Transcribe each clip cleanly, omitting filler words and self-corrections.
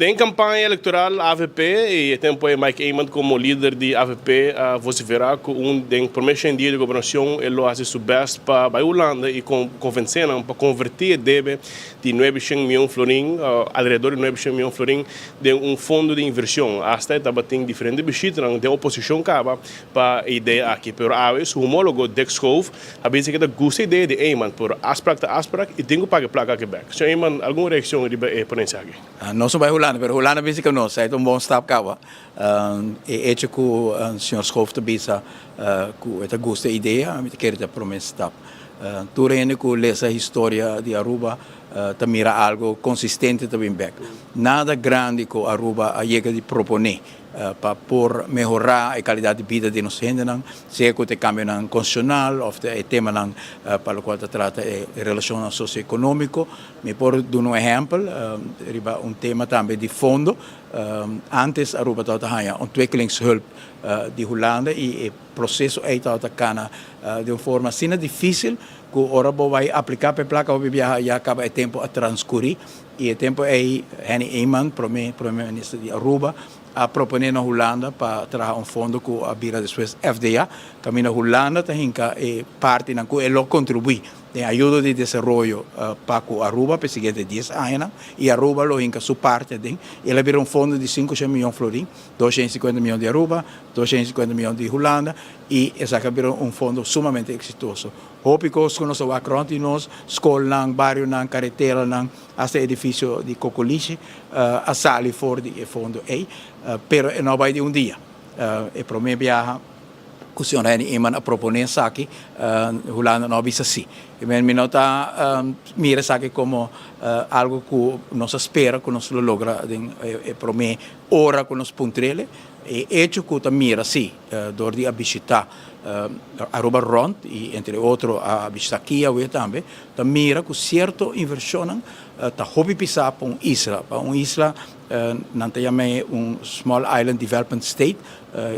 em campanha eleitoral AVP e tempo é Mike Eamon como líder de AVP vociferar com promessa de governação ele faz seu best para a Holanda e convencendo para convertir deve de 900 milhões florim alrededor de 900 milhões florim de fundo de inversão. Hasta estava tem diferentes besturen de oposição acaba para ideia aqui, pero a vez o homólogo Dex Schoof a vez que da gosta ideia de Eamon por aspect e tenho para placa Quebec. So Eamon alguma reação de ponência aqui? Nós somos Holanda, pero Holanda pensa que nós é bom stap cava. E que o senhor Schoof te bisa que esta gosta ideia, me quer te promessa stap. Tu rende que lesa história de Aruba te mira algo consistente também back. Nada grande que Aruba chega de proponer para por melhorar a qualidade de vida de nós gente, seja que o cambio constitucional ou o tema para o qual se trata a relação socioeconômica. Me por dar um exemplo, tema também de fundo. Antes Aruba estava ontwikkelingshulp de Holanda e o processo estava de uma forma assim difícil que ora vai aplicar para placa e acaba o tempo a transcorrer e o tempo é Henny Eamon, primeiro-ministro de Aruba, a proponer na Holanda para trazer fundo que a vira depois FDA, também na Holanda tem que parte na que ele contribui de ajuda de desenvolvimento para Aruba para seguinte 10 anos e Aruba lo hinca sua parte de ele vira fundo de 500 milhões florim, 250 milhões de Aruba, 250 milhões de Holanda e essa vira fundo sumamente exitoso. Hópicos que nós vamos nós escola bairro carretera até edifício de Cocoliche a sali fora de fundo pero não vai de dia. E para mim viaja que o senhor Eamon a proponer aqui, Holanda não bisa assim. E me nota mira aqui como algo que nós espera que nós logra e para mim ora que nós puntrele e hecho que mira assim, dor de visitar Aruba Rond e entre outros a visitar aqui também, mira que certo inversão tá hobby pisar para uma isla não tem Small Island Development State.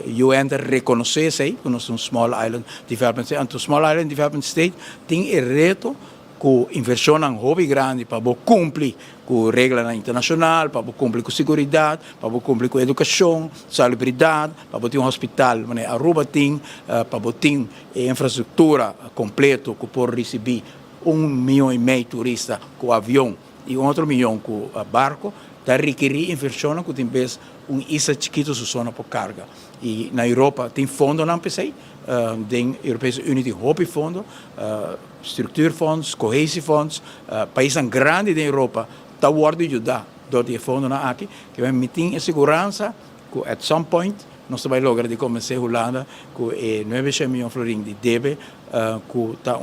UN reconhece que nós somos Small Island Development State. Então, Small Island Development State tem o reto que inversão em hobby grande para cumprir com regras internacionais, para cumprir com segurança, para cumprir com educação, salubridade, para ter hospital. Aruba tem para ter infraestrutura completa que pode receber 1,5 milhão de turistas com avião e outro milhão com barco. Da requerir inversão que tem vez isla chiquito su zona por carga. E na Europa tem fundo não pensei, tem Europese Unie tem hobby fundo, structuurfonds, cohesiefonds, países grandes da Europa tá worden ajudar door die fundo na aqui, que vai tem a segurança que at some point nós vai lograr de começar Holanda que 900 milhões florim de deve que tá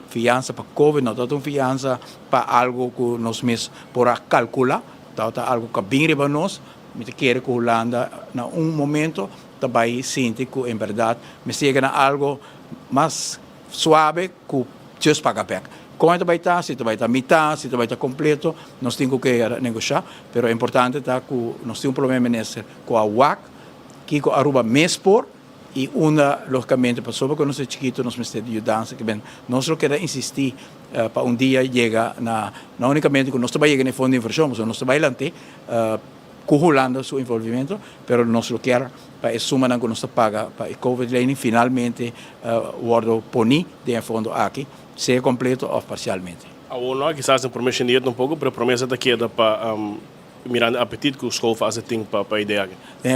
fiança para Covid, não tá fiança para algo que nós mesmos por calcular. Tá algo que bem para nós, me quer que Holanda, na momento, também sente que, em verdade, me chega a algo mais suave que just para Quebec. Como vai estar, se vai estar metade, se vai estar completo, nós temos que negociar, mas é importante que nós temos um problema nesse com a UAC, que a Aruba mesmo e logicamente, pessoas que nós é chiquito, nós precisamos de ajuda, que nós queremos insistir para dia chegar não unicamente que nós vai chegar no fundo de inversão, mas nós vai lanter corrulando seu envolvimento, mas nós queremos para a suma que nós paga para o COVID finalmente o poni de fundo aqui, seja completo ou parcialmente. A ONU quizás a promessa de pouco, mas a promessa da queda para mirar o apetite que o escola faz tem para a ideia.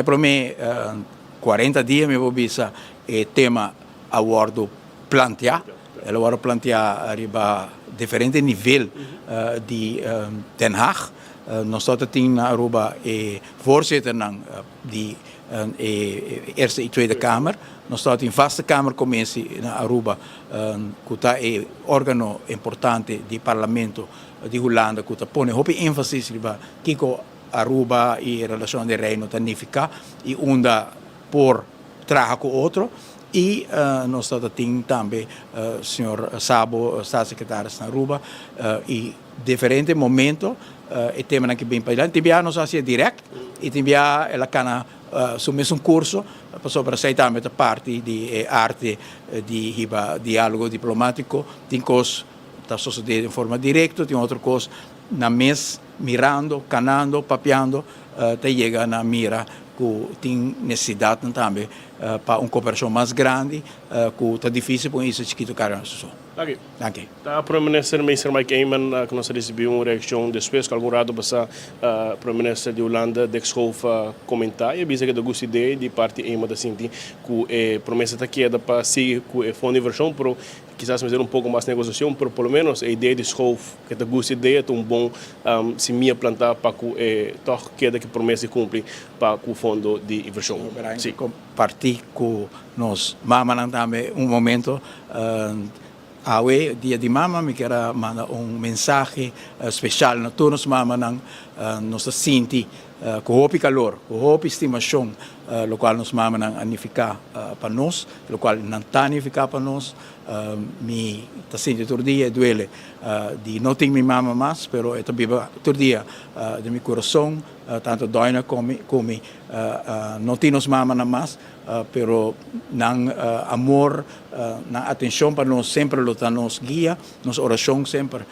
Para mim 40 dias me vou bisa o tema abordo plantear. Ela vai plantear arriba diferente nível de Den Haag. Nós temos na Aruba voorzitter de Eerste e Tweede Kamer. Nós temos em vaste Kamercommissie na Aruba, que é órgão importante do Parlamento de Holanda, que põe ênfase sobre Kiko Aruba e a relação de reino tanifica e por trabalhar com outro e nós temos também o senhor Sabo, staatssecretaris na Aruba e diferentes momentos e tema que bem para lá tibia nós fazia direto e tibia ela cana o mesmo curso passou para sair também da parte de arte de diálogo diplomático tem coisas está sucedendo de forma direta tem outro coisa na mês mirando, canando, papiando, te chega na mira que tem necessidade também para uma cooperação mais grande, que está difícil para isso chiquito cara. Ok. Danke. A Primeiro-Ministro Mike Eyman, que nós recebemos uma reação depois que algum lado passa a Primeiro-Ministro de Holanda, de Schoof, comentar, e disse que eu gostei ideia de parte Eyman da Sinti, que a promessa está queda para seguir com a fundo de inversão, pero quizás fazer pouco mais negociação, mas pelo menos a ideia de Schoof, que eu gostei ideia, é bom se minha plantar para que toch queda que promessa cumpre para o fundo de inversão. Sim. Compartilhar com nós, mama também momento. Awe, dia de mama, me quero mandar mensagem especial na todos mama nos sinti com hope calor, com hope estimação, lo qual nos mama anificar para nós, lo qual não tá anificar para nós, me tá sinti todo dia duele de não ter minha mama mais, pero é também todo dia de meu coração, tanto doina como não tem nos mama mais, pero ng amor, na atenção para nós sempre lo nos guia, nos oração sempre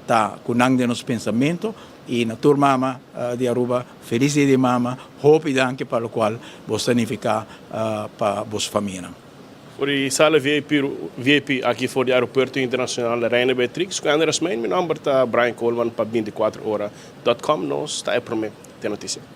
tá kunang de nos pensamento e na tur mama de Aruba feliz dia de mama, hope danke para o qual vos significa para vos família. Voor die sala VIP aqui fora do Aeroporto Internacional Reina Beatrix, com Andrés Mein, meu nome é Brian Coleman para 24horas.com, nós está aí para mim, tem notícia.